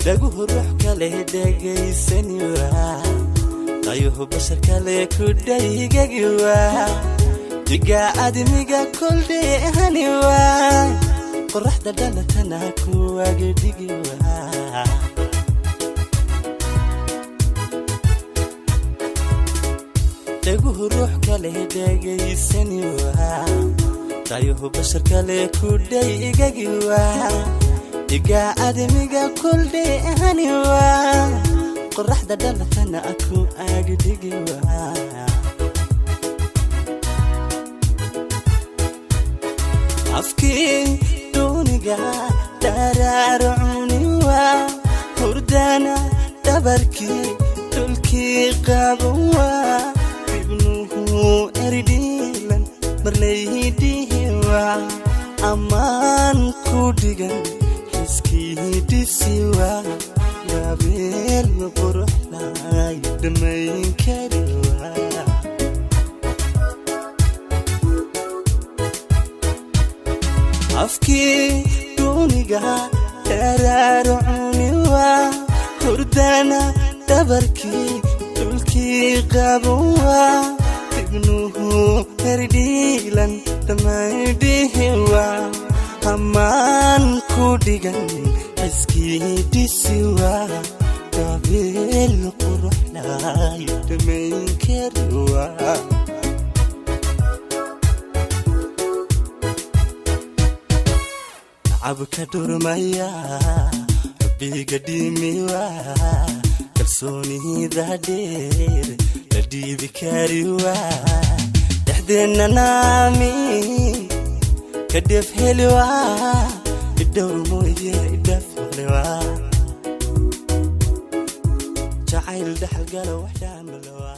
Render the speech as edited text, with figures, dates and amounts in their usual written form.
dhaguhu ruux kale dhagaysani waa qayuhu bashar kale ku dhaygagi waa diga admiga kuldheehani waa qorraxda dhalatana ku agdhigi waa dhaguhu ruux kale dhagaysani waa qayuhu bashar kale ku dhaygagi waa diga admiga kuldheehani waa qorraxda dhalatana ku agdhigi waa afki duniga dararuni waa hurdana dabarki dulki qabuwa ibnuhu eridilan marlaydihi waa amaan ku dhigan iskidisiwa gabeel quruxlay dhamayn kariwa afki duniga dararuni waa hurdana dabarki dulki qabuwa ibnuhu eridilan dhamaydihi waa amaan ku dhigan iskidisiwa gabeel quruxlay dhamayn kariwa abka durmaya biga dimiwa kalsoonida dheer la dhiibi kariwa dhaxdeena naami kadef helwa idowr mooye idaf helwa jacayl dhaxal gala waxdaan lawa